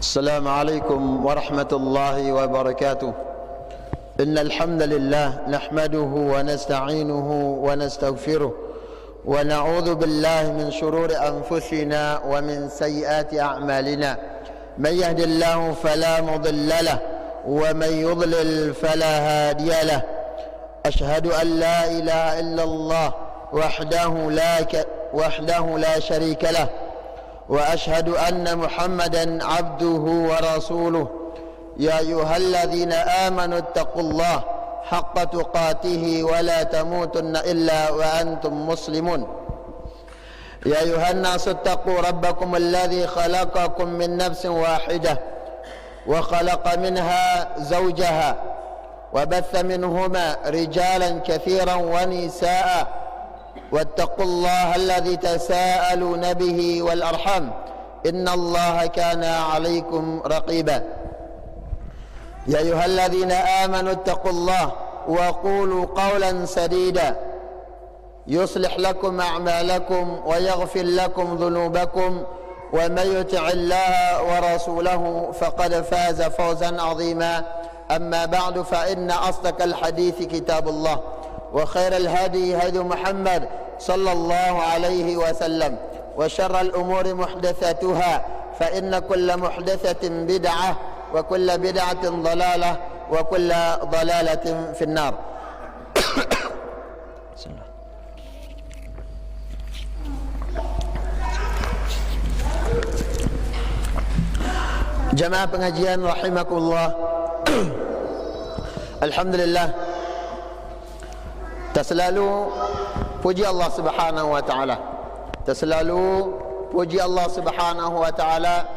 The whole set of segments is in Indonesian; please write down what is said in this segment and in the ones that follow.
السلام عليكم ورحمة الله وبركاته. إن الحمد لله نحمده ونستعينه ونستغفره ونعوذ بالله من شرور أنفسنا ومن سيئات أعمالنا. من يهد الله فلا مضل له ومن يضلل فلا هادي له. أشهد أن لا إله إلا الله وحده لا شريك له، وأشهد أن محمدا عبده ورسوله. يا أيها الذين آمنوا اتقوا الله حق تقاته ولا تموتن إلا وأنتم مسلمون. يا أيها الناس اتقوا ربكم الذي خلقكم من نفس واحدة وخلق منها زوجها وبث منهما رجالا كثيرا ونساء، واتقوا الله الذي تساءلون به والأرحام إن الله كان عليكم رقيبا. يا أيها الذين آمنوا اتقوا الله وقولوا قولا سديدا يصلح لكم أعمالكم ويغفر لكم ذنوبكم، ومن يطع الله ورسوله فقد فاز فوزا عظيما. أما بعد، فإن أصدق الحديث كتاب الله، وخير الهدي هدي محمد صلى الله عليه وسلم، وشر الأمور محدثاتها، فإن كل محدثة بدعة وكل بدعة ضلالة وكل ضلالة في النار. Jemaah pengajian rahimakumullah. Alhamdulillah, terselalu puji Allah Subhanahu wa taala. Terselalu puji Allah Subhanahu wa taala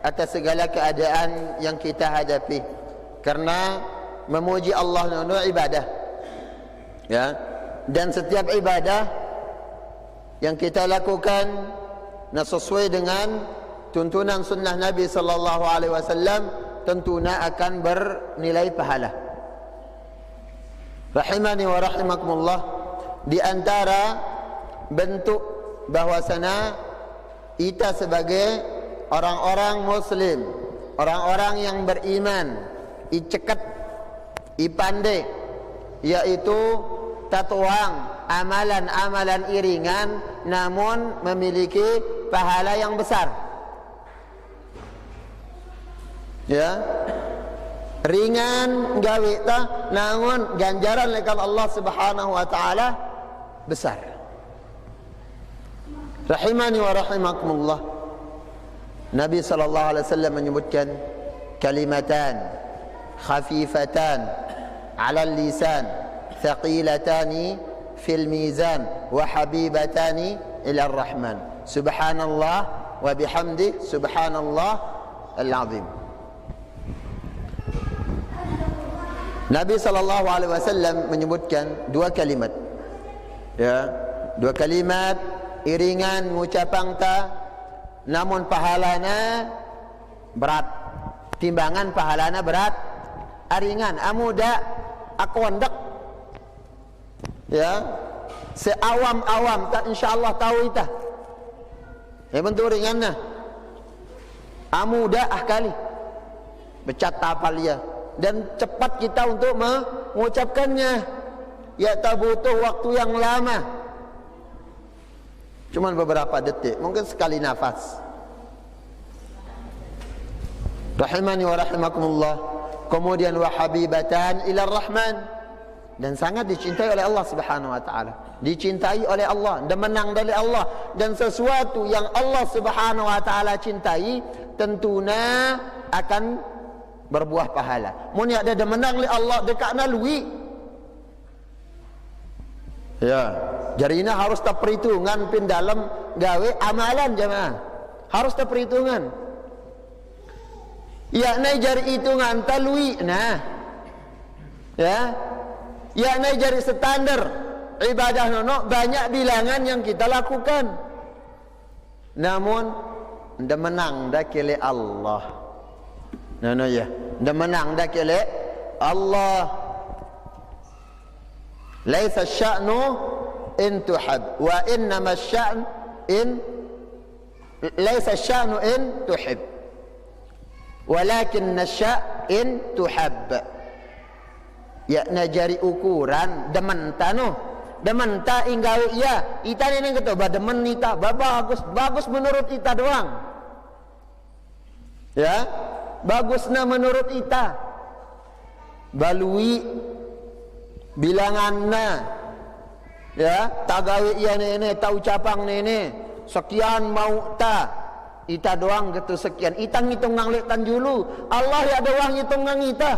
atas segala keadaan yang kita hadapi. Karena memuji Allah itu ibadah. Ya. Dan setiap ibadah yang kita lakukan sesuai dengan tuntunan sunnah Nabi sallallahu alaihi wasallam tentunya akan bernilai pahala. Rahimani wa rahimakumullah, di antara bentuk bahwasana kita sebagai orang-orang muslim, orang-orang yang beriman, icekat, ipande, yaitu tatuang amalan-amalan iringan namun memiliki pahala yang besar. Ya, ringan gawe ta, namun ganjaran lekan Allah Subhanahu wa taala besar. Rahimani wa rahimakumullah. Nabi sallallahu alaihi wasallam menyebutkan kalimatan khafifatan 'ala al-lisan thaqilatani fil mizan wa habibatani ila ar-rahman. Subhanallah wa bihamdi subhanallah al-azim. Nabi sallallahu alaihi wasallam menyebutkan dua kalimat. Ya, dua kalimat iringan ngucapang ta, namun pahalana berat. Timbangan pahalana berat, aringan, amuda, akondak. Ya, seawam-awam tak insyaallah tahu ita. Ya bentuk ringannya. Amuda kali. Becat tapal ya. Dan cepat kita untuk mengucapkannya. Ya, tak butuh waktu yang lama, cuman beberapa detik, mungkin sekali nafas. Rahimani wa rahimakumullah. Kemudian wa habibatan ila rahman, dan sangat dicintai oleh Allah Subhanahu wa taala. Dicintai oleh Allah dan menang dari Allah. Dan sesuatu yang Allah Subhanahu wa taala cintai tentunya akan berbuah pahala. Mun ada menang li Allah dekakna lui. Ya, jarina harus tak perhitungan pin dalam gawe amalan jemaah. Harus tak perhitungan. Ya nai jari hitungan talui nah. Ya. Ya nai jari standar ibadah nono banyak bilangan yang kita lakukan. Namun nda menang dak kele Allah. Nono ya, nda menang dak kele Allah. Laisa sya'nu in tuhab wa innama sya'nu in laisa sya'nu in tuhib. walakin nasya' in tuhab. Ya najari ukuran demen tanu. Demen ta inggawi ya. Ita ni kata ba demen ita ba bagus menurut ita doang. Ya, bagusna menurut ita. Balui bilanganna. Ya, tagawi iya nene ta ucapang nene sekian mau ta. Ita doang gitu sekian. Ita ngitung nang letan dulu. Allah ya doang ngitung nang ita.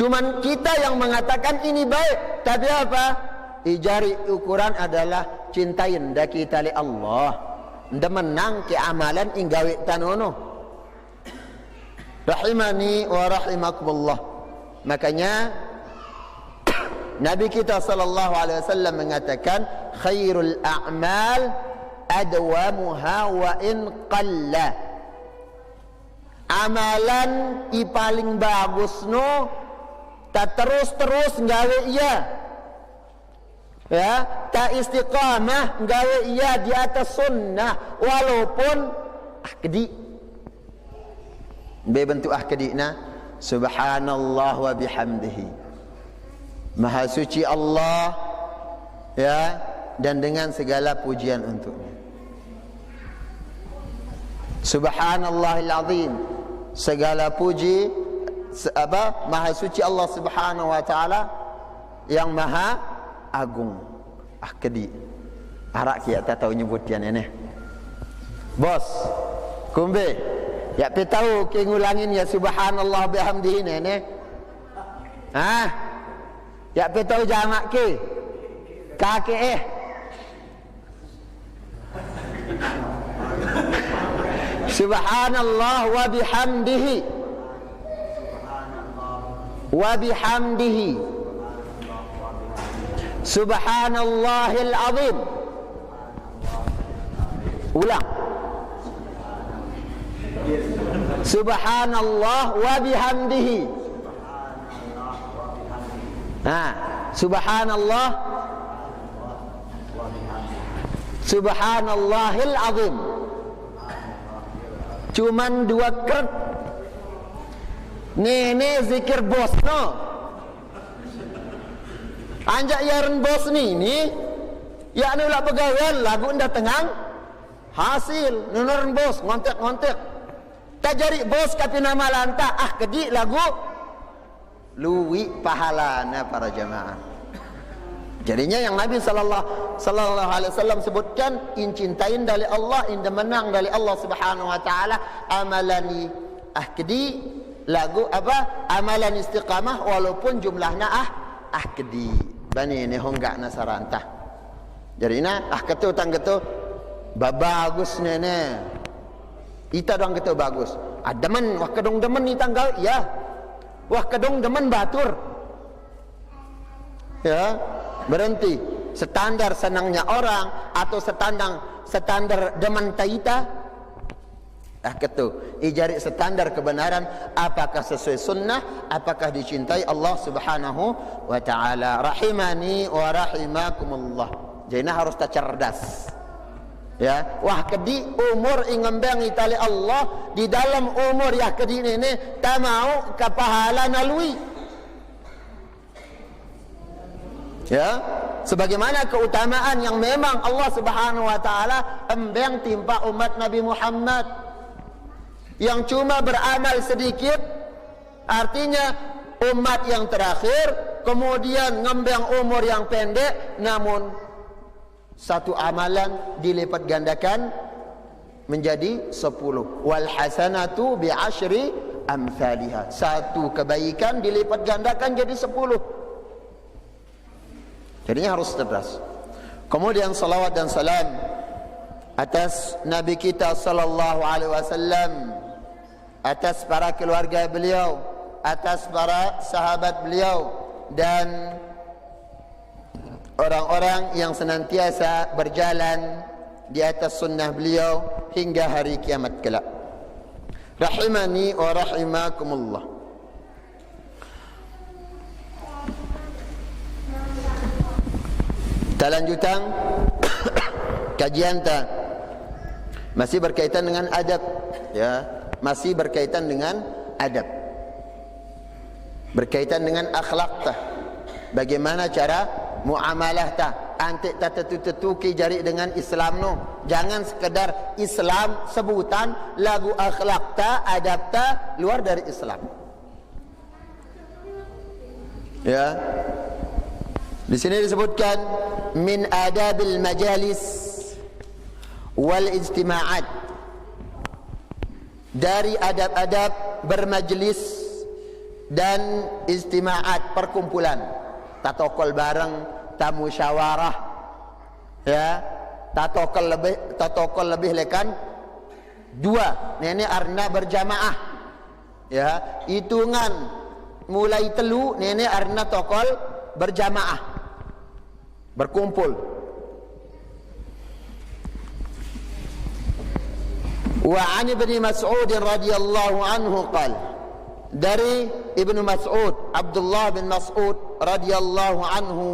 Cuman kita yang mengatakan ini baik, tapi apa? Ijari ukuran adalah cintain dah kita li Allah. Nda menang ke amalan inggawi tanono. Rahimani wa rahimakumullah. Makanya Nabi kita sallallahu alaihi wasallam mengatakan khairul a'mal adwamuha wa in qalla. Amalan i paling bagus no tak terus nggawe iya. Ya, tak istiqamah nggawe iya di atas sunnah walaupun ahkedi. Be bentuk ahkedina subhanallah wa bihamdihi. Maha suci Allah, ya, dan dengan segala pujian untuknya. Subhanallahil azim. Segala puji maha suci Allah Subhanahu wa taala yang maha agung. Kedi. Arak kia tak tahu nyebutian ini. Bos, kumbe. Ya pe tahu ke ngulangin ya subhanallah bihamdihi ini. Ya pe tahu jamak ke. Kakek Subhanallah wa bihamdihi. Wa bihamdihi. Subhanallahil azim. Ulang. Subhanallah wa bihamdihi. Subhanallah. Subhanallahil azim. Cuman dua kert. Nene zikir bos no. Anjak yaran bos ni ya anu lah pegawai lagu nda tengang hasil nunuran bos ngontek tak jari bos kata nama lanta kedi lagu luwi pahalana para jamaah. Jadinya yang Nabi sallallahu alaihi wasallam sebutkan in cintain dari Allah, in menang dari Allah Subhanahu wa taala, amalani kedi lagu apa amalan istiqamah walaupun jumlahnya kedi bani ni honggak nasarantah. Jadi ketu tang ketu bagus nene. Ita dong ketu bagus. Demen wah kedong demen ni tanggal ya. Wah kedong demen batur. Ya, berhenti. Standar senangnya orang atau standar demen taita. Ketu ijari standar kebenaran apakah sesuai sunnah, apakah dicintai Allah Subhanahu wa taala. Rahimani wa rahimakumullah. Jadi harus tak cerdas. Ya, wah kedi umur ingembang itali Allah di dalam umur ya kedi ini tak mau kepahala nalui. Ya, sebagaimana keutamaan yang memang Allah Subhanahu wa taala embang timpa umat Nabi Muhammad yang cuma beramal sedikit, artinya umat yang terakhir, kemudian ngembang umur yang pendek, namun satu amalan dilipat gandakan menjadi 10. Wal hasanatu bi asyri amsalihha. Satu kebaikan dilipat gandakan jadi 10. Jadinya harus cerdas. Kemudian salawat dan salam atas Nabi kita sallallahu alaihi wasallam, atas para keluarga beliau, atas para sahabat beliau, dan orang-orang yang senantiasa berjalan di atas sunnah beliau hingga hari kiamat kelak. Rahimani wa rahimakumullah. Kita lanjutkan kajian kita masih berkaitan dengan adab, ya. masih berkaitan dengan adab, berkaitan dengan akhlak tah, bagaimana cara muamalah tah, antik tak tetu ki jari dengan Islam no. Jangan sekedar Islam sebutan, lagu akhlak ta, adab ta luar dari Islam. Ya. Di sini disebutkan min adabil majalis wal ijtima'at, dari adab-adab bermajlis dan ijtima'at, perkumpulan, tatokol bareng, tamu musyawarah, ya, tatokol lebih lekan dua, ini arna berjamaah, ya, hitungan mulai telu, ini arna tokol berjamaah, berkumpul. Wa an Ibnu Mas'ud radhiyallahu anhu qala, dari Ibnu Mas'ud, Abdullah bin Mas'ud radhiyallahu anhu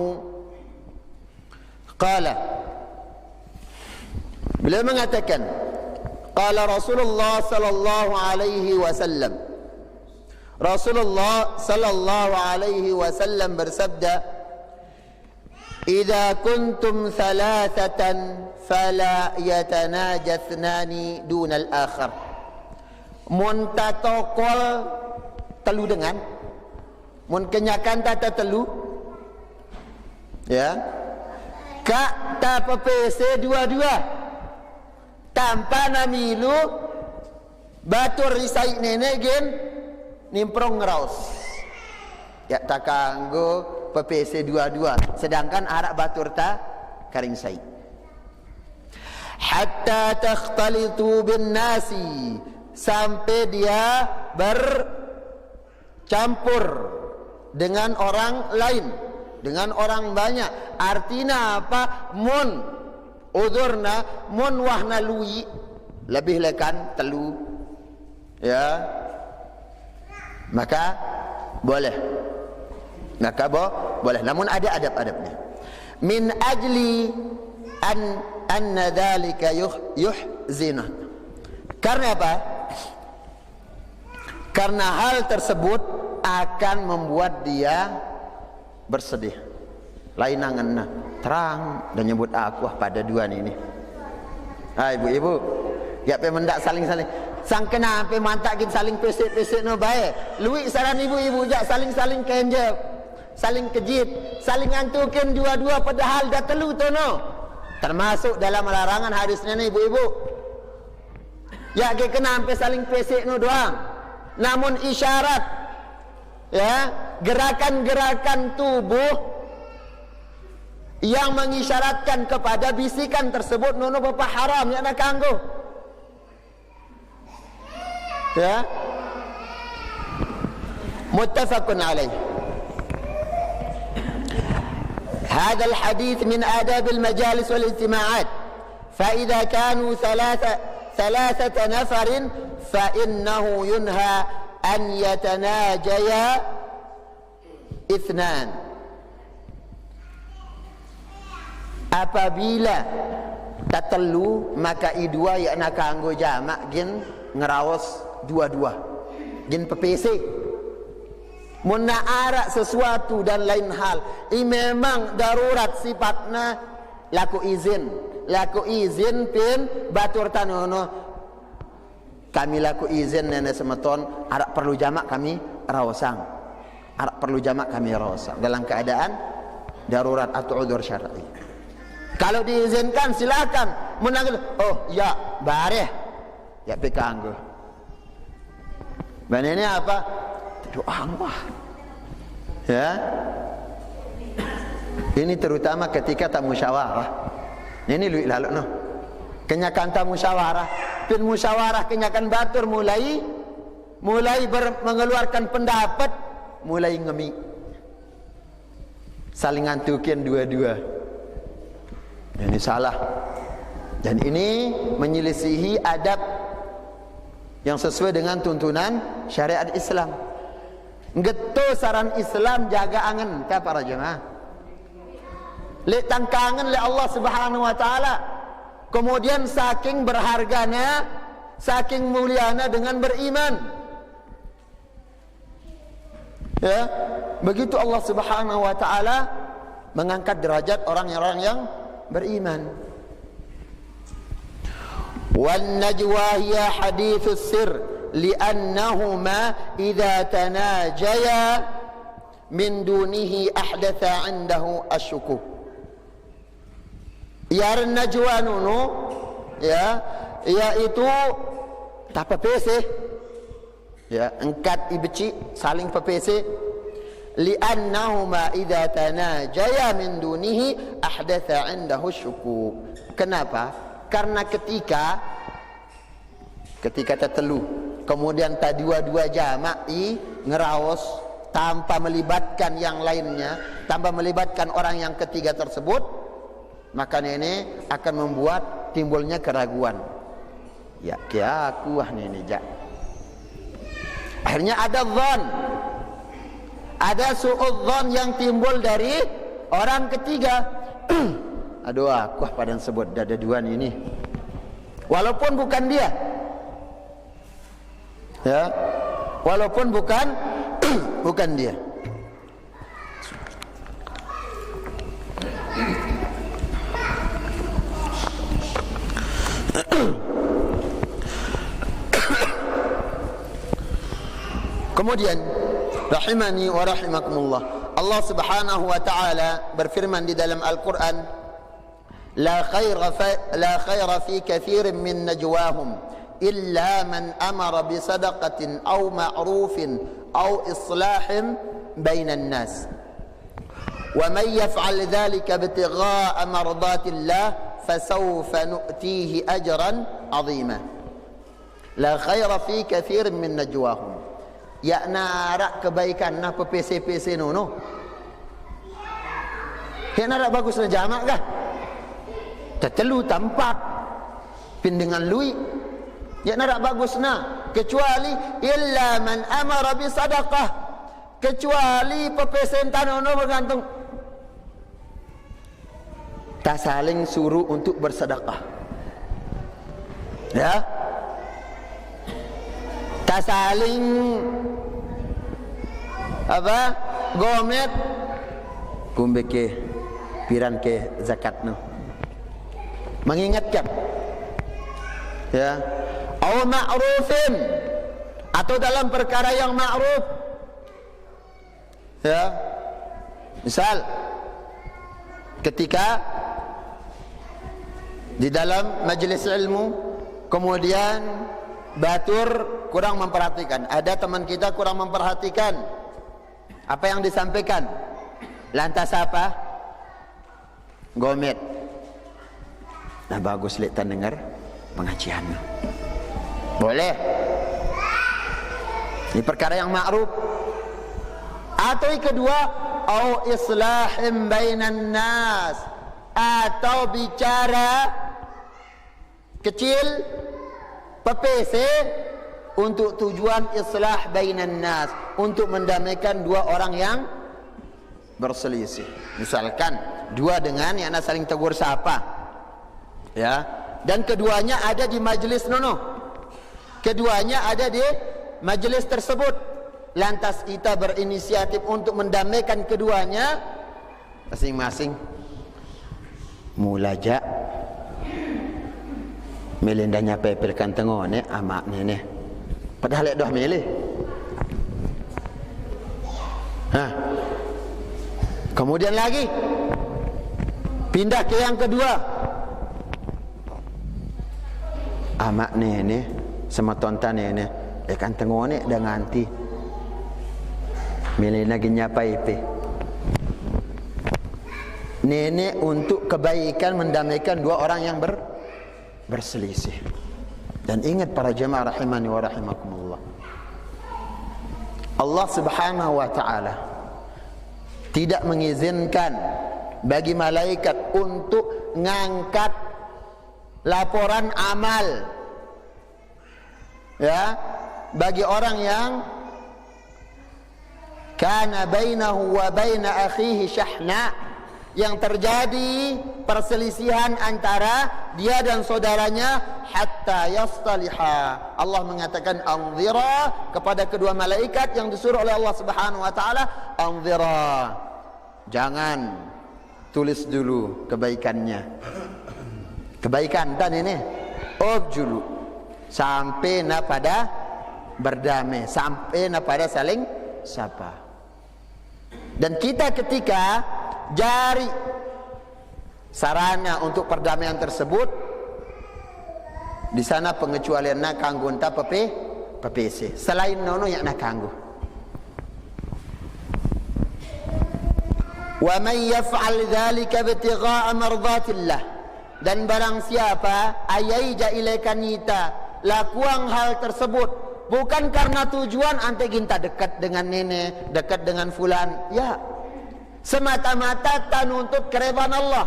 qala, beliau mengatakan, qala Rasulullah sallallahu alaihi wasallam, Rasulullah sallallahu alaihi wasallam bersabda, idza kuntum thalathatan fala yatanajatsnani dunal akhar. Mun tatokol telu dengan, mun kenyakan tata telu, ya, kak ta pepese dua-dua tanpa namilu batur risai nenek gen nimprong ngeraus, ya tak kanggo pepese dua-dua, sedangkan arak batur ta karing sai. Hatta takhtalitu bin nasi, sampai dia bercampur dengan orang lain, dengan orang banyak. Artinya apa? Mun udurna, mun wahna lui lebih lekan telu, ya, maka boleh, maka boleh, namun ada adab-adabnya. Min ajli anna dzalika yuhzina, karena apa? Karena hal tersebut akan membuat dia bersedih. Lainanganna terang dan nyebut aku pada dua ini. Hai ibu-ibu, ya pe mendak saling-saling sang kena pe mantak gin saling pesek-pesek no bae. Luik saran ibu-ibu jak saling-saling kenjep, saling kejit, saling antukin dua-dua padahal dah telu tu no. Termasuk dalam larangan hadisnya ni ibu-ibu. Ya ke kena sampai saling pesek no doang. Namun isyarat, ya, gerakan-gerakan tubuh yang mengisyaratkan kepada bisikan tersebut nono bapa haram ya nak kanggo. Ya. Muttafaqun alaih. هذا الحديث من آداب المجالس والاجتماعات فإذا كانوا ثلاثة نفر فإنه ينهى أن يتناجيا اثنان. Apabila tatelu maka idua ya nak kanggo jamak gin ngerawas dua-dua gin pepese. Mun arak sesuatu dan lain hal, ini memang darurat sifatnya, laku izin pin batur tanono, kami laku izin nenek semeton arak perlu jamak kami rawasang, arak perlu jamak kami rawasang dalam keadaan darurat atau udzur syar'i. Kalau diizinkan silakan, menanggung, oh ya bareh ya pekanggo. Ini apa? Doa Allah, ya. Ini terutama ketika tak musyawarah. Ini luik lalu no. Kenyakan tak musyawarah, pin musyawarah kenyakan batur mulai mengeluarkan pendapat, mulai ngemi, saling antukin dua-dua. Ini salah, dan ini menyelisihi adab yang sesuai dengan tuntunan syariat Islam. Geto saran Islam jaga angen ka para jemaah. Le tangkangan le Allah Subhanahu wa taala. Kemudian saking berharganya saking muliana dengan beriman. Ya, begitu Allah Subhanahu wa taala mengangkat derajat orang-orang yang beriman. Wan najwa hiya hadithus sir li'annahuma idza tanajaya min dunihi ahdatha 'indahu asyuku. Ya najwa nunu ya, yaitu tak pepese ya, engkat ibeci saling pepese. Li'annahuma idza tanajaya min dunihi ahdatha 'indahu syukuk. Kenapa? Karena ketika tertelu kemudian dua-dua jama'i ngeraos tanpa melibatkan yang lainnya, tanpa melibatkan orang yang ketiga tersebut, maka ini akan membuat timbulnya keraguan. Ya, kia aku ini jak. Akhirnya ada dzan, ada suudzon yang timbul dari orang ketiga. Aduh, aku pada sebut dada duan ini, walaupun bukan dia, ya, walaupun bukan bukan dia. Kemudian rahimani wa rahimakumullah, Allah Subhanahu wa taala berfirman di dalam Al-Qur'an, la khaira fi katsirin min najwahum illa man amara bi sadaqatin aw ma'rufin aw islahin bainan nas wa man yaf'al dhalika ibtigha'a mardatillah fasawfa nu'tihi ajran 'azima. La khaira fi katsirin min najwahum, ya narak kebaikan nah PC nono. Ya narak bagus na jamak kah? Tetelu tampak pindengan lui. Ya narak bagus na, kecuali illa man amara bi sadaqah, kecuali pepesentan nono bergantung tak saling suruh untuk bersedekah. Ya, tak saling apa gomet kumbe ke piran ke zakat no, mengingatkan ya, au ma'rufin, atau dalam perkara yang ma'ruf ya, misal ketika di dalam majelis ilmu kemudian batur kurang memperhatikan, ada teman kita kurang memperhatikan apa yang disampaikan, lantas apa? Gomet. Nah bagus lihat dengar pengajian. Boleh. Ini perkara yang ma'ruf. Atau yang kedua, au islahim bainan nas, atau bicara kecil pepese untuk tujuan islah bainan nas, untuk mendamaikan dua orang yang berselisih. Misalkan dua dengan yang saling tegur sapa ya, dan keduanya ada di majelis nono, keduanya ada di majelis tersebut, lantas kita berinisiatif untuk mendamaikan keduanya, masing-masing mulajak melendanya pepelkan tengok ni amak ni padahal dah milih. Kemudian lagi pindah ke yang kedua, amak ni sama tonton ni kan tengok ni dah nganti milih lagi nyapa ipe nenek untuk kebaikan mendamaikan dua orang yang berselisih. Dan ingat para jemaah rahimani wa rahimakumullah, Allah Subhanahu wa taala tidak mengizinkan bagi malaikat untuk ngangkat laporan amal ya bagi orang yang kana bainahu wa baina akhihi syahna, yang terjadi perselisihan antara dia dan saudaranya hatta yastaliha. Allah mengatakan anzira kepada kedua malaikat yang disuruh oleh Allah Subhanahu wa taala, anzira, jangan, tulis dulu kebaikannya. Kebaikan dan ini objulu sampai na pada berdamai, sampai na pada saling sapa. Dan kita ketika jari sarana untuk perdamaian tersebut, di sana pengecualian nak kanggo entah PPC selain nono yang nak kanggo. Wa man yaf'al dzalika ibtigha'a mardhatillah, dan barang siapa ayai jailekan nita lakuang hal tersebut bukan karena tujuan ante ginta dekat dengan nenek, dekat dengan fulan, ya, semata-mata tak nuntut keridhaan Allah,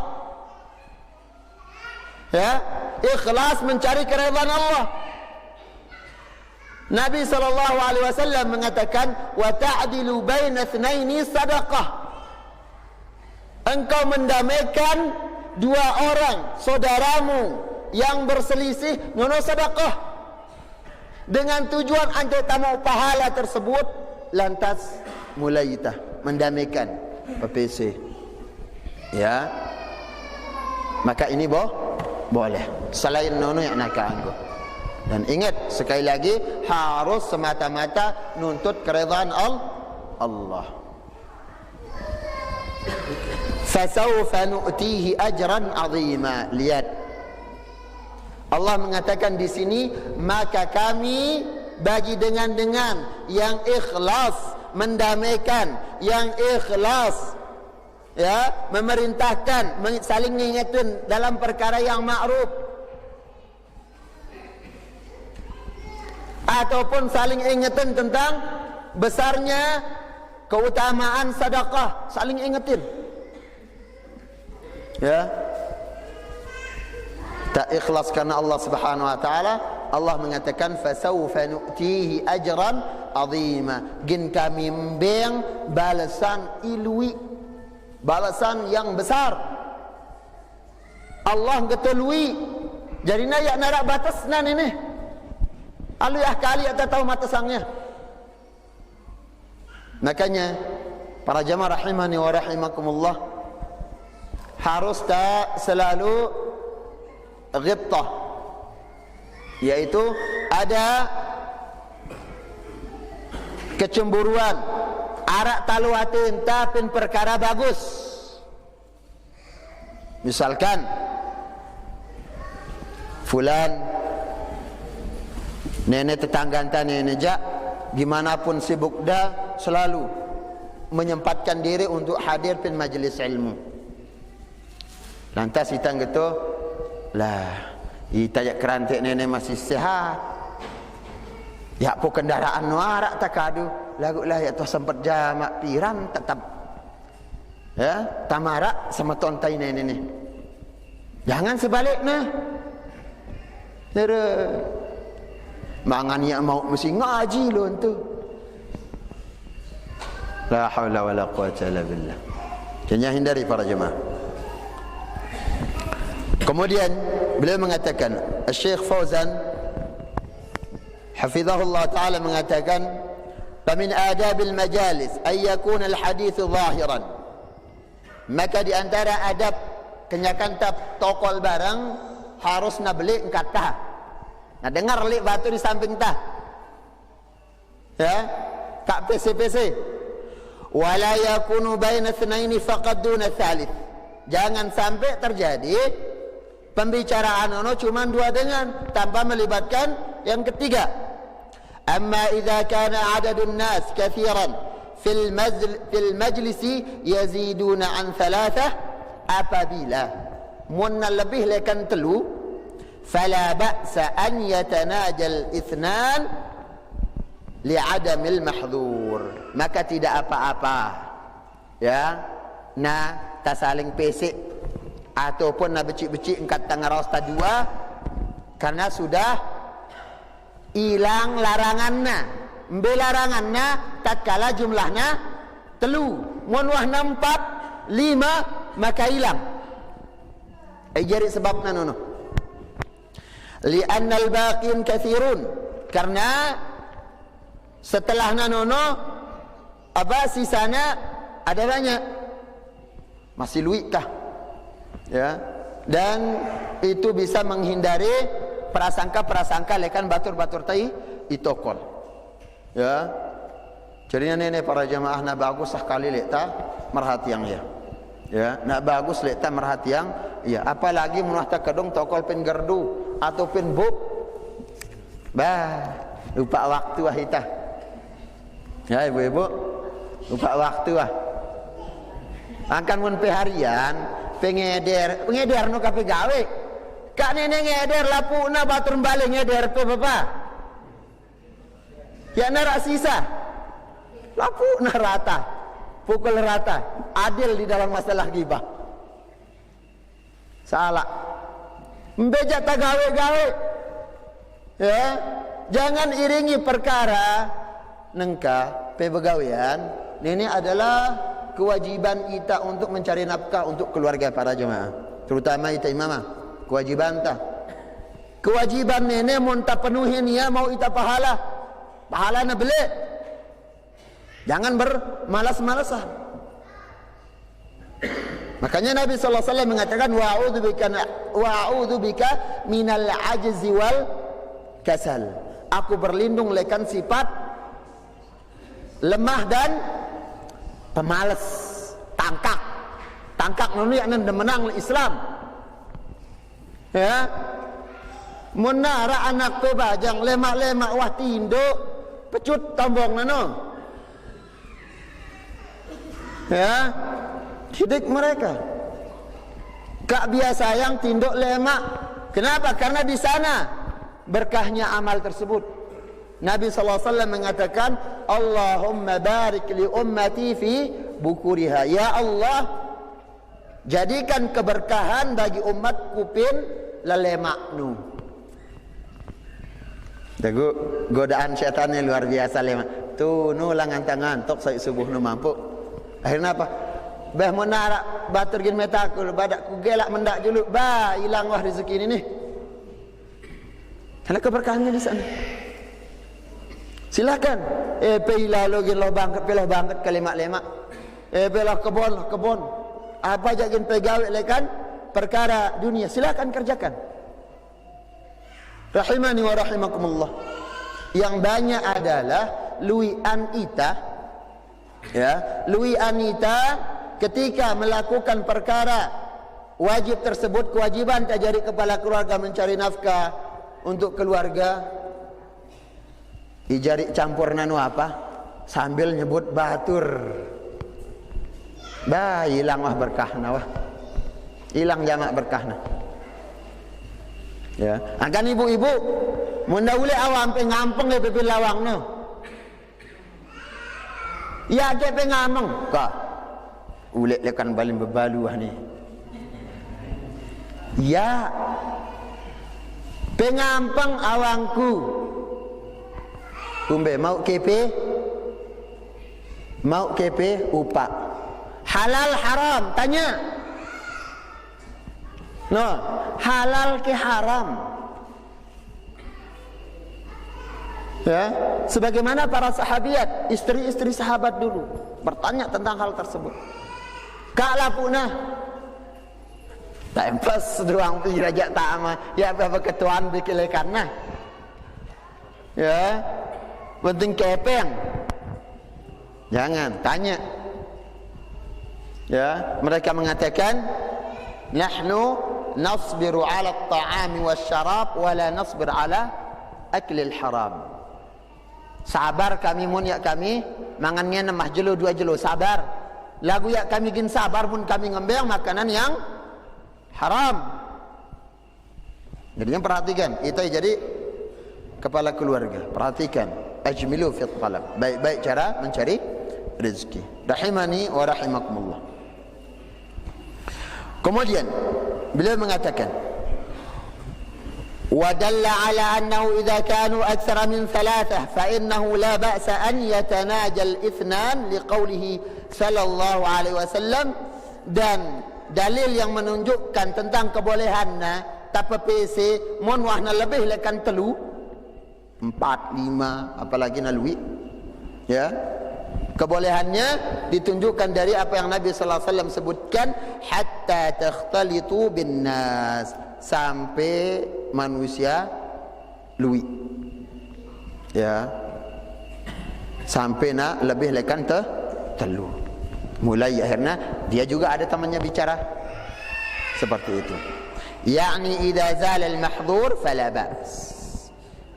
ya, ikhlas mencari keridhaan Allah. Nabi SAW mengatakan wa ta'dilu baina itsnaini sadaqah, engkau mendamaikan dua orang saudaramu yang berselisih nono sedekah, dengan tujuan anda tak mau pahala tersebut, lantas mulai kita mendamaikan PPC, ya, maka ini boleh selain nono yang nak anggo. Dan ingat sekali lagi, harus semata-mata nuntut keridhaan Allah. Fasawfa nu'tihi ajran 'azima. Lihat, Allah mengatakan di sini, maka kami bagi dengan yang ikhlas mendamaikan, yang ikhlas, ya, memerintahkan, saling mengingatkan dalam perkara yang ma'ruf, ataupun saling ingatkan tentang besarnya keutamaan sedekah, saling ingetin, ya. Tak ikhlas karena Allah Subhanahu wa taala, Allah mengatakan fasawfa nu'tihi ajran 'azima, gin kami mbeng balasan ilui, balasan yang besar. Allah getului, jadi nayak narak batas nan ini alu ya kali atau tahu mata sangnya. Makanya para jamaah rahimani wa rahimakumullah, harus tak selalu ghibtah, yaitu ada kecemburuan, arak taluatin tapi perkara bagus. Misalkan fulan nenek tetangga nenek jak, gimana pun sibuk dah, selalu menyempatkan diri untuk hadir pin majlis ilmu. Lantas kita gitu lah, kita jak kerantik nenek masih sehat, ya po kendaraan nuarak tak kadu lagu lah ya tu sempat jamak piran tetap, ya, tamarak sama tontai nenek ni. Jangan sebaliknya, mangan yang mau mesti ngaji lo tu. La haula wala quwata illa billah. Jangan hindari para jemaah. Kemudian beliau mengatakan, Syekh Fauzan hafizahullah taala mengatakan, "Famin adabil majalis ay yakuna al-hadits zahiran." Maka di antara adab kenyakan tap tokol barang harus na beli engkat tah. Nah, dengar lik batu di samping tah. Ya, kak PC. Wala yakunu baina itsnaini faqad duna tsalits. Jangan sampai terjadi pembicaraan ono cuma dua dengan tanpa melibatkan yang ketiga. Amma idza kana adadun nas katsiran fil majlisi yaziduna an thalathah, apabila munna lebih lekan telu, fala ba'sa an yatanajal itsnan li'adamil mahdhur, maka tidak apa-apa, ya, nah tak saling pesik ataupun nak becik-becik engkat tangan rasta dua, karena sudah hilang larangannya. Mbe larangannya tatkala jumlahnya telu, mun wah 4, 5, maka hilang. Jadi sebabnya nono. Li'anna al-baqin kathirun, karena setelah nono apa sisanya ada banyak. Masih luit kah? Ya. Dan itu bisa menghindari prasangka-prasangka lekan batur-batur tai itokol. Ya. Jadi nenek para jamaah nak bagus sekali lekta merhatiang ya. Ya, nak bagus lekta merhatiang ya, apalagi munah ta kedong tokol pen gerdu atau pen buk. Bah, lupa waktu ah kita. Ya ibu-ibu, lupa waktu ah. Akan mun harian pengeder no kape gawe. Kak nenek ngeder lapuna batur balik ngeder pe bapak. Ya narak sisa. Lapuna rata. Pukul rata. Adil di dalam masalah ghibah. Salah. Mbejak tak gawe-gawe. Ya, jangan iringi perkara nengka pe begawean. Ini adalah kewajiban kita untuk mencari nafkah untuk keluarga para jemaah, terutama kita imamah. Kewajiban ta. Kewajiban nenek mun tak penuhin ya mau ita pahala na beli. Jangan bermalas-malasan. Makanya Nabi sallallahu alaihi wasallam mengatakan wa'udzu bika minal ajzi wal kasal. Aku berlindung lekan sifat lemah dan pemalas, tangkak nunu yang menang Islam. Ya, menara anak tu bajang lemak-lemak wah tinduk pecut tombong nano. Ya, didik mereka. Kak biasa yang tinduk lemak. Kenapa? Karena di sana berkahnya amal tersebut. Nabi SAW mengatakan, Allahumma barik li ummati fi bukuriha. Ya Allah, jadikan keberkahan bagi umatku pin lelemaknu. Dagu godaan syaitannya luar biasa lemak. Tu nu langan tangan tok sai subuh nu mampu. Akhirnya apa? Bah menara batur gin metakul badak ku gelak mendak juluk. Bah hilang wah rezeki ini nih. Karena keberkahannya di sana. Silakan. Pila lagi lo bangkat kalimat-lemak. Pila kebon. Apa jagin pegawe lekan perkara dunia. Silakan kerjakan. Rahimani wa rahimakumullah. Yang banyak adalah luian ita. Ya, luian ita ketika melakukan perkara wajib tersebut, kewajiban tajari kepala keluarga mencari nafkah untuk keluarga. Dijari campur nanu apa? Sambil nyebut batur. Bah, hilang wah berkahna wah. Hilang jamak berkahna. Ya, akan ibu-ibu mendahului awam pe ngampeng pe lawang no. Ya ke pe ngameng ka. Ulek lekan balim bebalu wah ni. Ya. Pe ngampeng awangku. Umbe mau KP upak. Halal haram tanya. No, halal ke haram. Ya, sebagaimana para sahabiat, istri-istri sahabat dulu bertanya tentang hal tersebut. Kala punah tak empas doang pirajak tak ama ya apa ketuaan bikilekanna. Ya. Penting kepeng. Jangan tanya. Ya, mereka mengatakan nahnu nasbiru 'ala at-ta'ami wasyarab wa la nasbir 'ala akli al-haram. Sabar kami mun ya kami mangannya nemah jelo dua jelo sabar. Lagu ya kami gin sabar pun kami ngembeng makanan yang haram. Jadi perhatikan, itu jadi kepala keluarga. Perhatikan. Ajmilu fi talab. Baik-baik cara mencari rezeki. Rahimani wa rahimakumullah. Kemudian beliau mengatakan wa dalla ala annahu idza kanu aktsara min thalathah fa innahu la ba'sa an yatanaja al-ithnan liqaulihi sallallahu alaihi wasallam, dan dalil yang menunjukkan tentang kebolehannya tapi PC mon wahna lebih lekan telu 4, 5 apalagi nalui ya, kebolehannya ditunjukkan dari apa yang Nabi sallallahu alaihi wasallam sebutkan, hatta takhtalitu bin nas, sampai manusia lui ya, sampai nak lebih lekan telu. Mulai akhirnya dia juga ada temannya bicara seperti itu. Yani idza zala al-mahdhur fala ba's.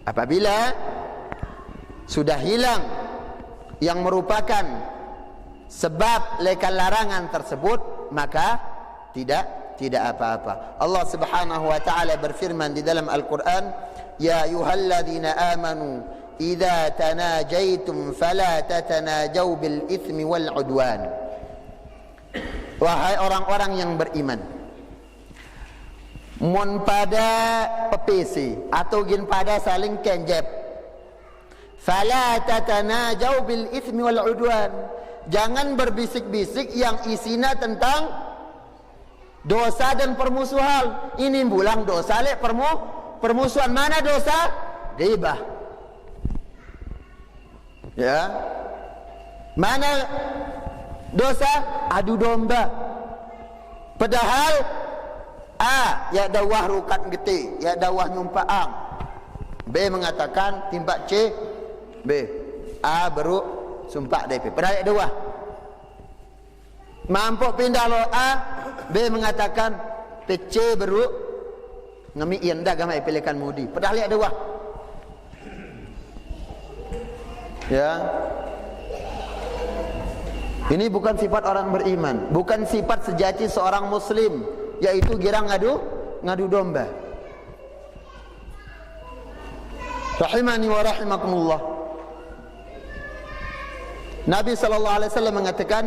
Apabila sudah hilang yang merupakan sebab lekan larangan tersebut, maka tidak apa-apa. Allah Subhanahu wa taala berfirman di dalam Al-Qur'an, ya ayyuhalladzina amanu idza tanajaitum fala tatanajaw bil itsmi wal udwan. Wahai orang-orang yang beriman, mon pada pepesi atau gin pada saling kenjep, fala tatanajaw bil itsmi wal udwan, jangan berbisik-bisik yang isinya tentang dosa dan permusuhan. Ini bulang dosa lek permusuhan. Mana dosa? Ghibah ya. Mana dosa? Adu domba. Padahal ya dawah rukat geti, ya dawah nyumpaang. B mengatakan timpak C, B A baru sumpah DP. Padahal ya dawah. Mampu pindah lo A, B mengatakan PC baru ngemiin dah gamai pilihkan mudi. Padahal ya dawah. Ya. Ini bukan sifat orang beriman, bukan sifat sejati seorang muslim, yaitu girang ngadu domba. Rahimani wa rahimakumullah. Nabi sallallahu alaihi wasallam mengatakan,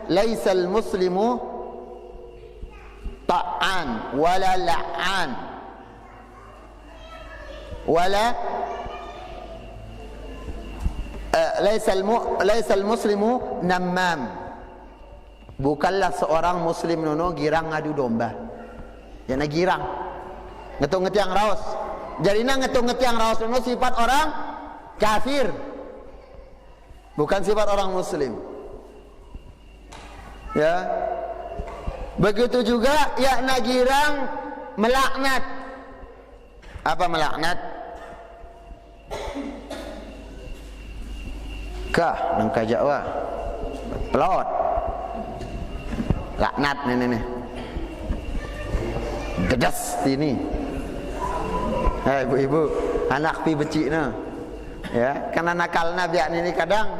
laisal muslimu ta'an wala la'an wala laisal muslimu namam. Bukanlah seorang muslim nono girang ngadu domba. Yana girang ngetung-ngetiang raos. Jarina ngetung-ngetiang raos nono sifat orang kafir, bukan sifat orang muslim. Ya. Begitu juga yakna girang melaknat. Apa melaknat? Kah nangka Jawa pelot laknat ini gedas ini. Hai ibu-ibu, anak pi becik na ya, karena nakalna biak ini kadang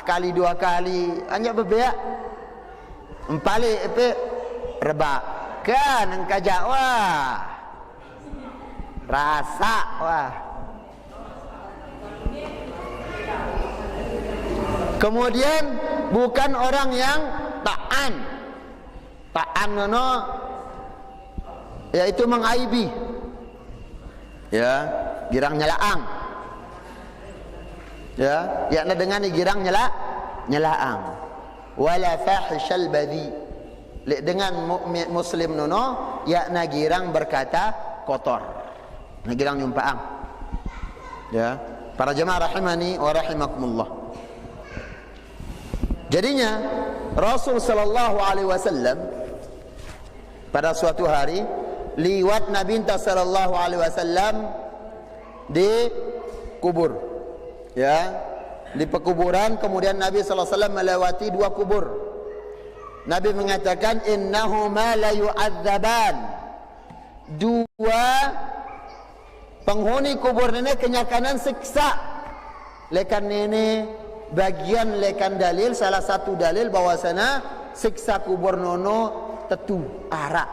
kali 2 kali hanya bebeak empali epe rebak kan nangka Jawa rasa wah. Kemudian bukan orang yang ta'an nono, yaitu mengaibi ya, girang nyelaang ya, yakna dengan girang nyelaang. Wala fahishal badhi, dengan muslim nono yakna girang berkata kotor, girang nyumpaang ya. Para jemaah rahimani wa rahimakumullah. Jadinya Rasul sallallahu alaihi wasallam pada suatu hari liwat Nabi sallallahu alaihi wasallam di kubur ya, di pekuburan. Kemudian Nabi sallallahu alaihi wasallam melewati 2 kubur. Nabi mengatakan innahuma la yu'adzaban, 2 penghuni kubur ini kenyakanan siksa. Lekan ini bagian lekan dalil, salah satu dalil bahwasana siksa kubur nono tetu arak.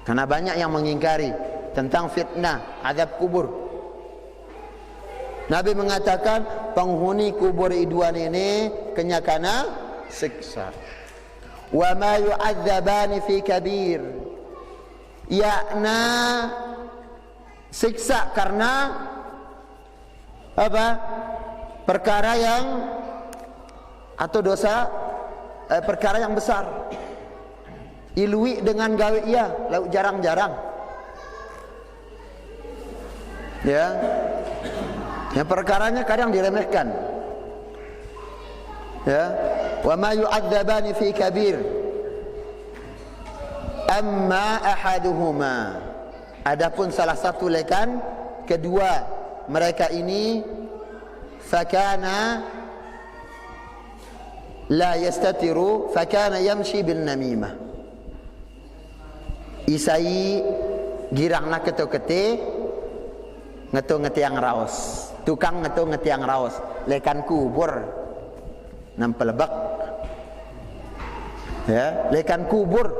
Karena banyak yang mengingkari tentang fitnah azab kubur. Nabi mengatakan penghuni kubur iduan ini kenyakana siksa. Wa ma yu'adzabani fi kabir, yakna siksa karena apa? Perkara yang atau dosa perkara yang besar. ilui dengan gawe iya, lalu jarang-jarang. Ya. Yang perkaranya kadang diremehkan. Ya. Wa ma yu'adzabani fi kabir. Amma ahaduhuma. Adapun salah satu lekan kedua mereka ini fakana la yastatiru fakana yamshi bin namimah. Isai girang nak keto-kete ngetu-ngetiang raos. Tukang ngetu-ngetiang raos. Lekan kubur nampelebak. Ya, lekan kubur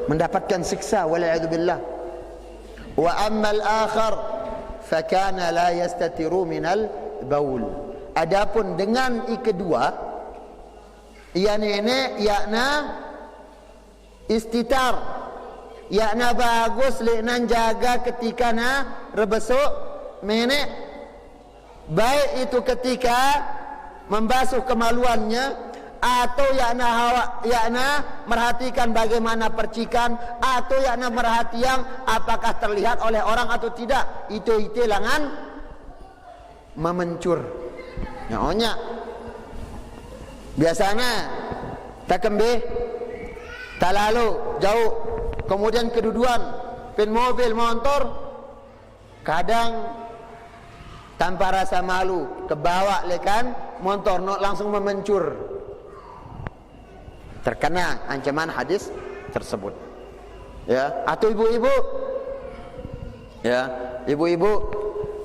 mendapatkan siksa wala'idzubillah. Wa ammal akhar fakana la yastatiru minal baul. Adapun dengan kedua ia nenek yakna istitar, yakna bagus leknan jaga ketika na rebesuk menek, baik itu ketika membasuh kemaluannya atau yakna merhatikan bagaimana percikan, atau yakna merhatian apakah terlihat oleh orang atau tidak. Itu langan memencur. Nyonya biasanya tak kembih, tak lalu jauh, kemudian keduduan pin mobil motor, kadang tanpa rasa malu kebawa lekan motor langsung memencur. Terkena ancaman hadis tersebut. Ya, atau ibu-ibu, ya, ibu-ibu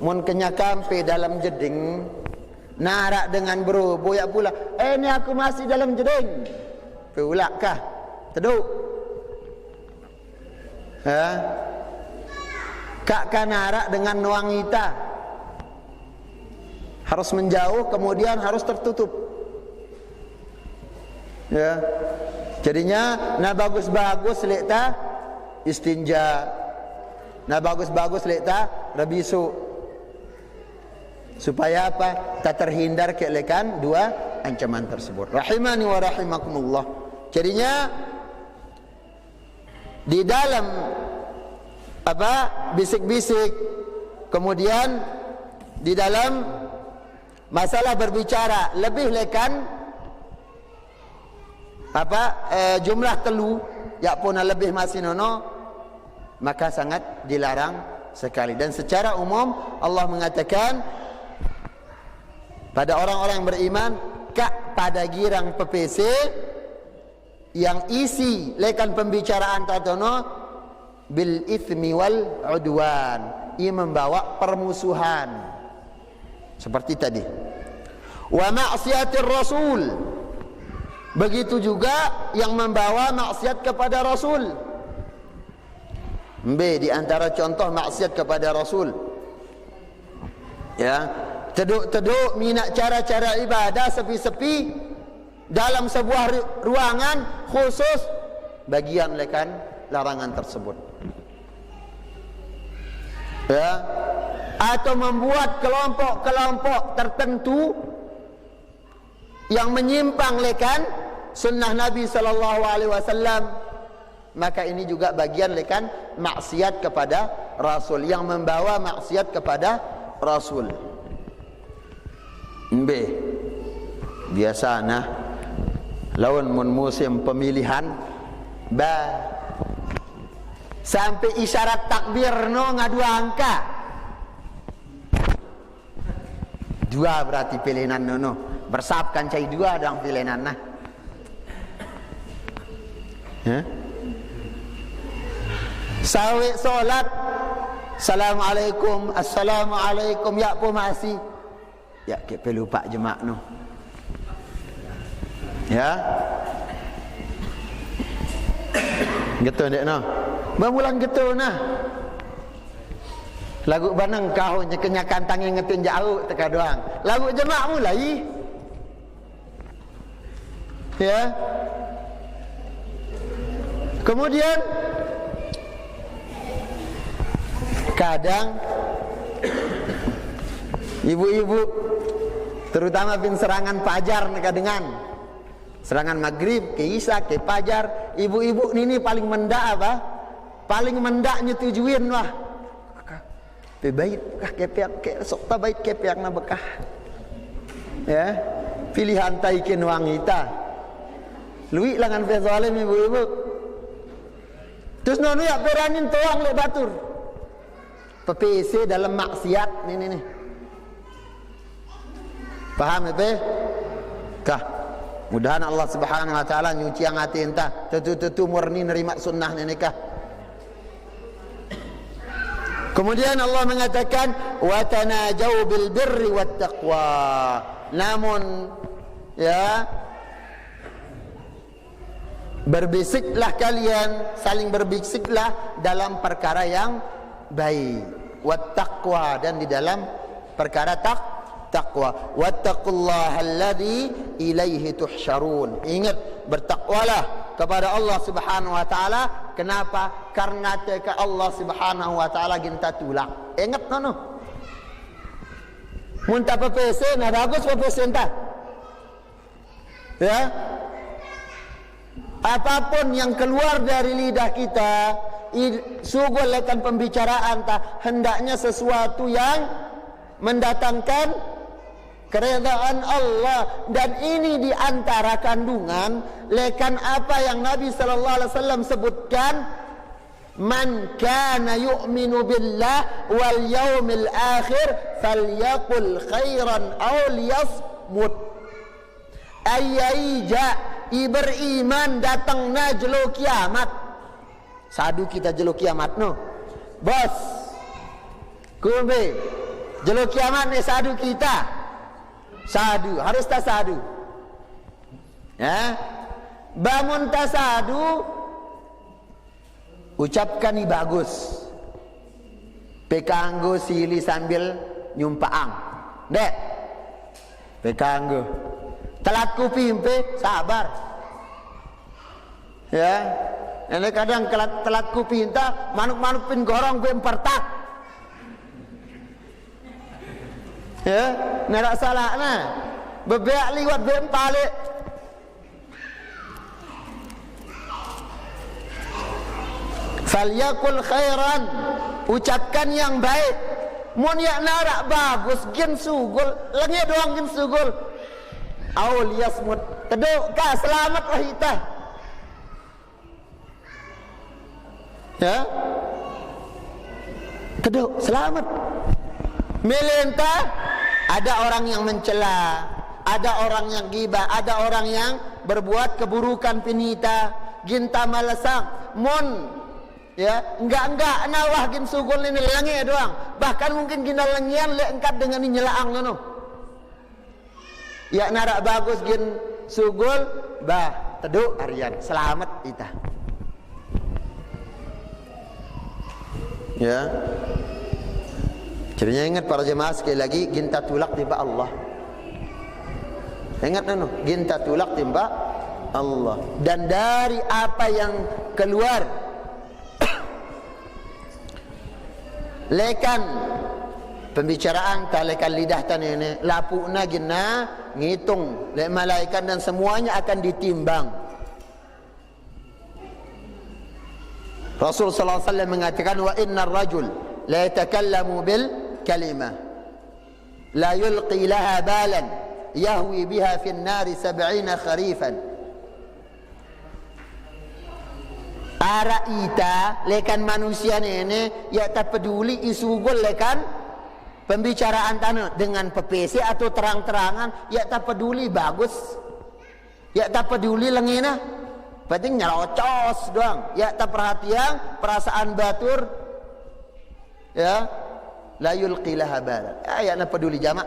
mun kenyakan pe dalam jeding narak dengan bro boyak pula, ini aku masih dalam jeding, pe ulak kah teduk, ya, kak narak dengan wanita harus menjauh, kemudian harus tertutup. Ya, jadinya na bagus-bagus lekta istinja, na bagus-bagus lekta rebisu, supaya apa? Tak terhindar kelekan dua ancaman tersebut. Rahimani wa rahimakumullah. Jadinya di dalam apa bisik-bisik, kemudian di dalam masalah berbicara lebih lekan jumlah telu yakpun lebih masih nono, maka sangat dilarang sekali. Dan secara umum Allah mengatakan pada orang-orang yang beriman, kak pada girang PPC yang isi lekan pembicaraan tatono bil ithmi wal udwan, ia membawa permusuhan seperti tadi. Wa ma'siyatir rasul, begitu juga yang membawa maksiat kepada Rasul. B, di antara contoh maksiat kepada Rasul, ya, teduk-teduk minat cara-cara ibadah sepi-sepi dalam sebuah ruangan khusus bagian lekan larangan tersebut. Ya, atau membuat kelompok-kelompok tertentu yang menyimpang lekan sunnah Nabi SAW, maka ini juga bagian lekan maksiat kepada Rasul, yang membawa maksiat kepada Rasul. B, biasa nah lawan mun musim pemilihan ba sampai isyarat takbir no ngadu angka dua, berarti pilihan no bersabkan cai dua dong pilihan nah. Sawi solat assalamualaikum assalamualaikum ya pun masih ya ke pelupa jemak no, ya gitu dek no, bermulan gitu nah lagu banang kau kenyakan tangan ngetun jauh teka doang lagu jemak mulai, ya. Kemudian kadang ibu-ibu terutama bin serangan fajar mereka dengan serangan maghrib ke isya ke fajar ibu-ibu ni paling mendak apa? Paling mendak nyetujuin lah. Baik bekah kepiak ke sok ta baik kepiak na bekah. Ya. Pilihan taikin wanita. Lui langan pe zalim ibu-ibu. Terus nono ya beranin toang le batur. PPC dalam maksiat ni. Paham apa? Kah? Mudahan Allah Subhanahu wa taala nyuci yang hati entah. Tentu murni nerima sunnah ni kah? Kemudian Allah mengatakan wa tanajau bil birri wat taqwa. Namun ya berbisiklah kalian, saling berbisiklah dalam perkara yang baik. Wat taqwa, dan di dalam perkara taqwa. Wattaqullaha alladzi ilaihi tuhsyarun. Ingat, bertakwalah kepada Allah Subhanahu wa taala. Kenapa? Karena ke Allah Subhanahu wa taala ginta tulak. Ingat nono. Mun ta pepesen ada bagus pepesen ta. Ya. Apapun yang keluar dari lidah kita, sugul lekan pembicaraan ta, hendaknya sesuatu yang mendatangkan keredaan Allah. Dan ini di antara kandungan lekan apa yang Nabi sallallahu alaihi wasallam sebutkan, man kana yu'minu billah wal yaumil akhir falyaqul khairan aw liyasmut. Ayyaija beriman datang na jelo kiamat. Sadu kita jelo kiamat no. Bos. Kumbe. Jelo kiamat ni sadu kita. Sadu, harus tak sadu. Ya. Bangun tak sadu, ucapkan ni bagus. Pekanggo sili sambil nyumpaang. Dek. Pekanggo. Telat kupimpe, sabar. Ya. Ini kadang telat kupinta, manuk-manuk pin gorong gue empertak. Ya, nak salah nah. Bebeak liwat gue empalik. Falyakul khairan, ucapkan yang baik. Mun yak narak bagus gen sugul, lengi doang gen sugul. Aul yasmut, teduk ka selamat wahita. Ya. Teduk selamat. Melenta, ada orang yang mencela, ada orang yang gibah, ada orang yang berbuat keburukan pinita, ginta malesang, mun ya, enggak nawah gin sugul ini lengi doang. Bahkan mungkin gina lengian le engkat dengan ini nyelaang nono. Ya narak bagus gin sugul, bah teduk harian selamat ita. Ya. Jadinya ingat para jemaah sekali lagi, ginta tulak timba Allah. Ingat nono, ginta tulak timba Allah. Dan dari apa yang keluar lekan pembicaraan tak lekan lidah tan ini lapukna gina ngitung lek malaikat dan semuanya akan ditimbang. Rasul sallallahu alaihi wasallam mengatakan wa innar rajul la yatakallamu bil kalimah la yulqi laha balan yahwi biha fi an-nar 70 kharifan. Ara ita lekan manusia ini ya tak peduli isu gol lekan pembicaraan tanah dengan PPC atau terang-terangan, ya tak peduli bagus, ya tak peduli lengina, penting nyalocos doang, ya tak perhatian perasaan batur, ya la yulqi laha balan, ya nak peduli jamak.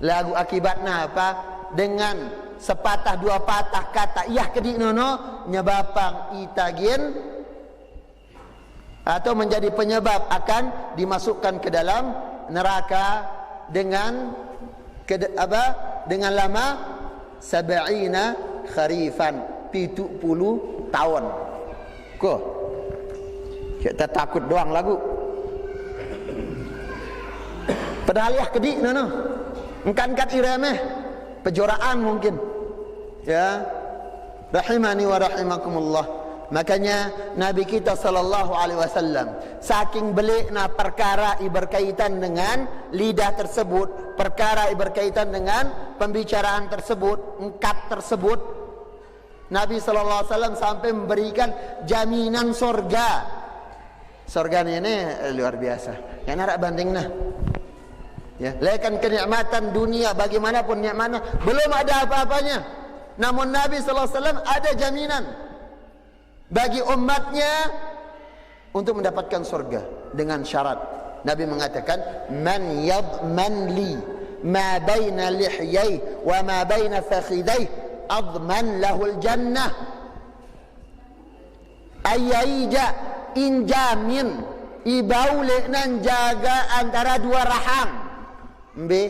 Lagu akibatnya apa? Dengan sepatah dua patah kata yah kedik nono nyebabang itagin atau menjadi penyebab akan dimasukkan ke dalam neraka dengan dengan lama 70 kharifan 70 tahun. Ko kita takut doang lagu padahal yah kedik nono engkan-engkan iremeh pejoraan mungkin, ya rahimani wa rahimakumullah. Makanya Nabi kita sallallahu alaihi wasallam saking belikna perkara berkaitan dengan lidah tersebut, perkara berkaitan dengan pembicaraan tersebut, engkap tersebut, Nabi sallallahu alaihi wasallam sampai memberikan jaminan surga. Surga ini luar biasa. Yang nak bandingna. Ya, lekan kenikmatan dunia bagaimanapun nikmatnya belum ada apa-apanya. Namun Nabi sallallahu alaihi wasallam ada jaminan bagi umatnya untuk mendapatkan surga dengan syarat. Nabi mengatakan, "Man yadman li ma baina lihyai wa ma baina fakhidai adman lahul jannah." Ayyaija injamin ibaule nan jaga antara dua rahang. Mbe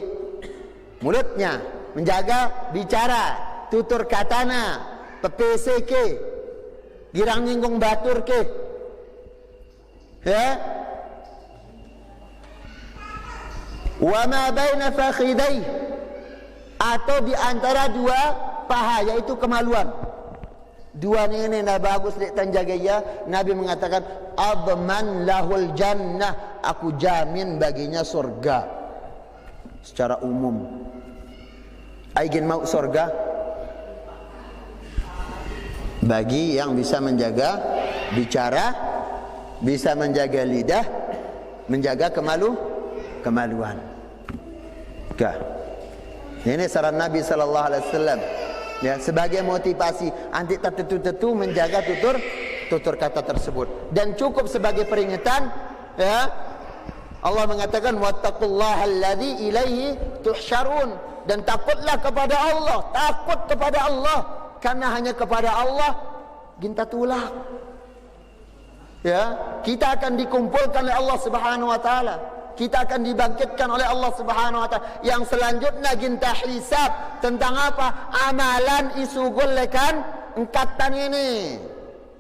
mulutnya menjaga bicara, tutur katana, pepese ke, girang nyinggung batur ke, ya. Wa ma baina fakhidai, atau di antara dua paha, yaitu kemaluan. Dua ini nak bagus dek tanjaga ya. Nabi mengatakan, adman lahul jannah, aku jamin baginya surga. Secara umum, aigin mau surga bagi yang bisa menjaga bicara, bisa menjaga lidah, menjaga kemaluan. Ini saran Nabi sallallahu alaihi wasallam. Ya, sebagai motivasi anti tertentu menjaga tutur kata tersebut, dan cukup sebagai peringatan. Ya, Allah mengatakan wattaqullaha alladzi ilaihi tuhsyarun, dan takutlah kepada Allah, takut kepada Allah, karena hanya kepada Allah ginta tulak. Ya, kita akan dikumpulkan oleh Allah Subhanahu wa taala. Kita akan dibangkitkan oleh Allah Subhanahu wa taala. Yang selanjutnya ginta hisab tentang apa? Amalan isugul lekan engkatan ini.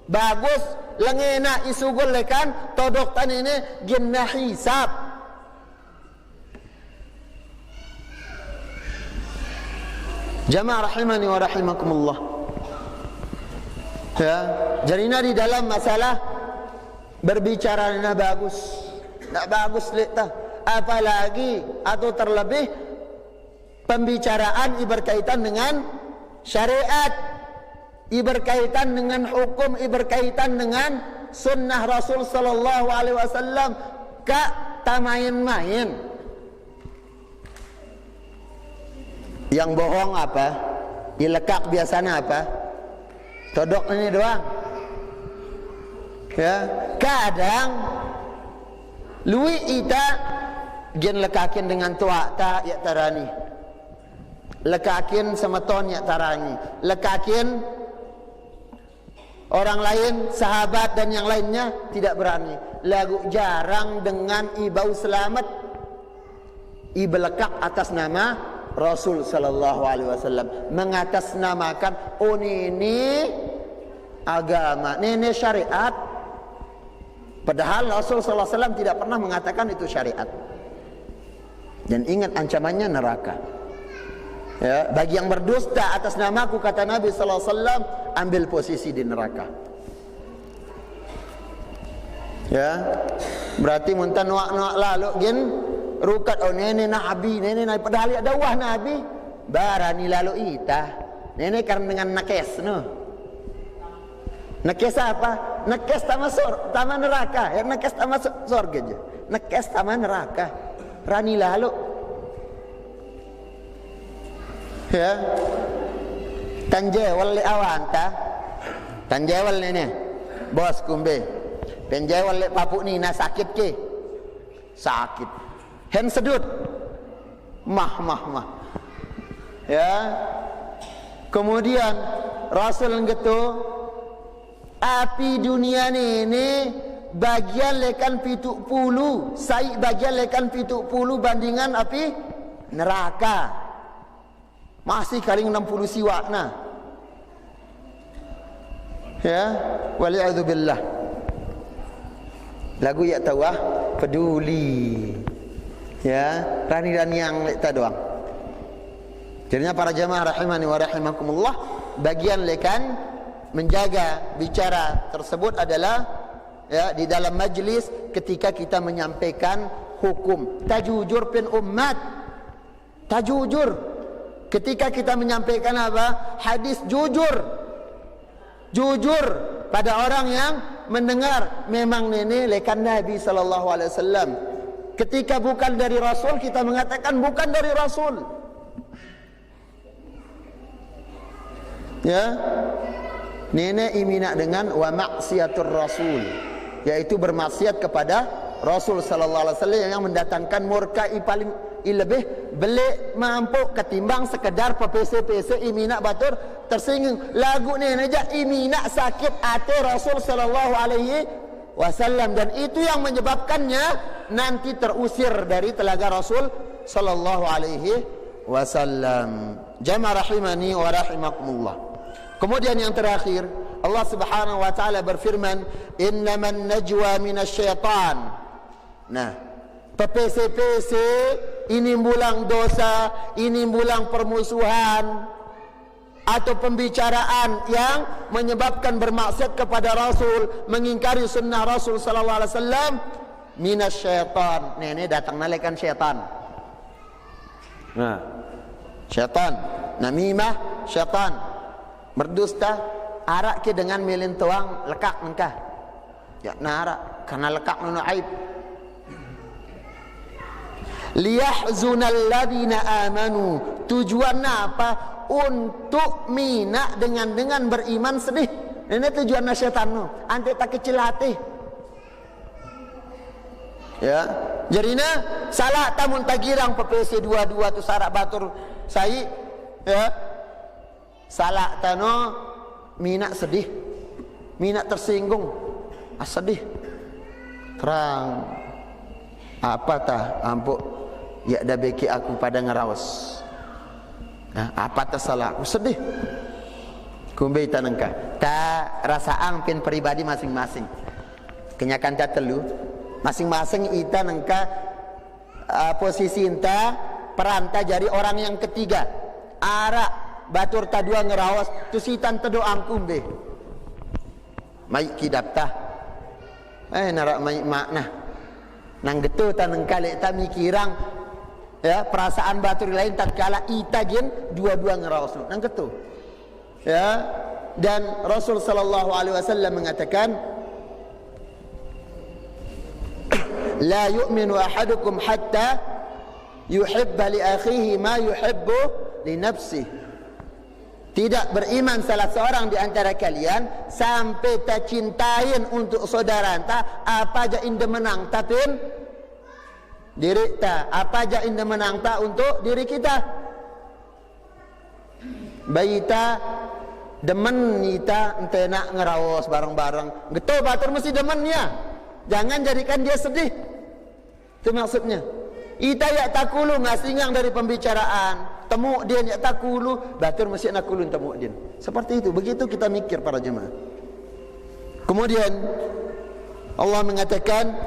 Bagus lengena isugul lekan todok tan ini ginna hisab. Jamaah rahimani wa rahimakumullah. Ya, jarina di dalam masalah berbicara na bagus. Tak bagus lihat, apalagi atau terlebih pembicaraan berkaitan dengan syariat, berkaitan dengan hukum, berkaitan dengan sunnah Rasul sallallahu alaihi wasallam. Kak tak main-main. Yang bohong apa? Ilekak biasanya apa? Todok ini doang. Ya, kadang lui ita gen lekakin dengan tua tak ya tarani, lekakin semeton ya tarani, lekakin orang lain, sahabat dan yang lainnya tidak berani. Lagu jarang dengan ibau selamat ibelekak atas nama Rasul sallallahu alaihi wasallam, mengatasnamakan ini agama, ini syariat. Padahal Rasul sallallahu alaihi wasallam tidak pernah mengatakan itu syariat. Dan ingat ancamannya neraka. Ya, bagi yang berdusta atas namaku, kata Nabi sallallahu alaihi wasallam, ambil posisi di neraka. Ya, berarti muntan nuak lalu gin rukat nene nabi, nene nabi, padahal ada wah nabi barani lalu ita. Nene karena dengan nakes no. Nakes apa? Nakes taman neraka. Yang nakes taman surga aja. Nakes taman neraka. Rani lalu. Ya. Tanjewal li awanta. Tanjewal ni. Bos kumbe. Penjewal li papuk ni na sakit ke? Sakit. Hen sedut. Mah. Ya. Kemudian Rasul ngetu api dunia ini bagian lekan pituk pulu, saik bagian lekan pituk pulu bandingan api neraka. Masih kaling 60 siwak nah. Ya, wali'adzubillah. Lagu ya tawah peduli. Ya, rani-rani yang lekta doang. Jadinya para jamaah rahimani wa rahimakumullah, bagian lekan menjaga bicara tersebut adalah ya di dalam majlis ketika kita menyampaikan hukum. Tajujur pin umat. Tajujur. Ketika kita menyampaikan apa? Hadis jujur. Jujur pada orang yang mendengar. Memang ini lekan Nabi sallallahu alaihi wasallam. Ketika bukan dari Rasul, kita mengatakan bukan dari Rasul. Ya. Nenek imina dengan wa maksiatur Rasul, yaitu bermaksiat kepada Rasul sallallahu alaihi wasallam yang mendatangkan murka paling lebih belik mampu ketimbang sekedar pepese-pese imina batur tersinggung. Lagu ni aja imina sakit hati Rasul sallallahu alaihi wasallam, dan itu yang menyebabkannya nanti terusir dari telaga Rasul sallallahu alaihi wasallam. Jamaah rahimani wa rahimakumullah. Kemudian yang terakhir, Allah Subhanahu wa taala berfirman, "Innaman najwa minasyaitan." Nah, PPC ini bulang dosa, ini bulang permusuhan atau pembicaraan yang menyebabkan bermaksiat kepada Rasul, mengingkari sunnah Rasul sallallahu alaihi wasallam, minasyaitan. Nah, ini datang nalekan syaitan. Nah, syaitan, namimah syaitan. Berdusta arak ke dengan milin tuang lekak engkah. Ya narak karena lekak nunu aib. Liyahzunal ladzina amanu. Tujuannya apa? Untuk mina dengan beriman sedih. Ini tujuannya syaitan nu. Ante tak kecil hati. Ya, jadinya salah tamun tagirang PPC 22 tu sarak batur sai ya. Salah tano mina sedih, mina tersinggung, sedih. Terang apa tah ampuk ya dah beki aku pada ngerawas. Nah, apa tah salah aku sedih. Kumbe tanengka. Ta rasaan pin pribadi masing-masing. Kenyakan ta telu, masing-masing ita nengka posisi enta peranta jadi orang yang ketiga. Ara batur tadua ngerawas tu sitan tedo angkum be mai kidaptah narak mai makna nang getu taneng kali ta mikirang ya perasaan batur lain tatkala ita gen dua-dua ngerawas nang getu ya. Dan Rasul sallallahu alaihi wasallam mengatakan, la yu'minu ahadukum hatta yuhibba li akhihi ma yuhibbu li nafsihi. Tidak beriman salah seorang di antara kalian sampai tak cintain untuk saudara anta apa aja inda menang tapin diri ta, apa aja inda menang ta untuk diri kita. Baita demen kita ente nak ngerawas bareng-bareng. Geto batur mesti demennya. Jangan jadikan dia sedih. Itu maksudnya. Ita ya takulu ngasingang dari pembicaraan. Temu dia ya takulu, batur mesti nakulun temu dia. Seperti itu. Begitu kita mikir para jemaah. Kemudian Allah mengatakan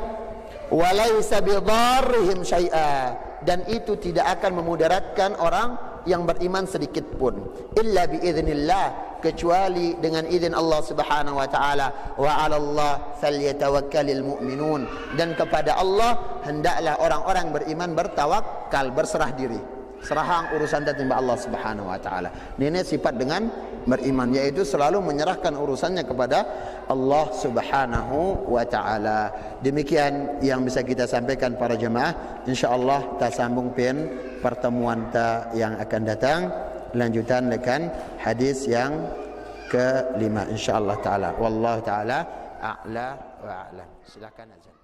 walaisa bidarrihim syai'a, dan itu tidak akan memudaratkan orang yang beriman sedikit pun, illa biiznillah, kecuali dengan izin Allah Subhanahu wa taala. Wa 'alallah falyatawakkalul mu'minun, dan kepada Allah hendaklah orang-orang beriman bertawakal, berserah diri. Serahang urusan timbang Allah Subhanahu wa taala. Ini sifat dengan beriman, yaitu selalu menyerahkan urusannya kepada Allah Subhanahu wa taala. Demikian yang bisa kita sampaikan para jemaah. Insyaallah kita sambung pin pertemuan ta yang akan datang, lanjutan dengan hadis yang ke-5 insyaallah taala. Wallahu taala a'la wa a'lam. Silakan azan.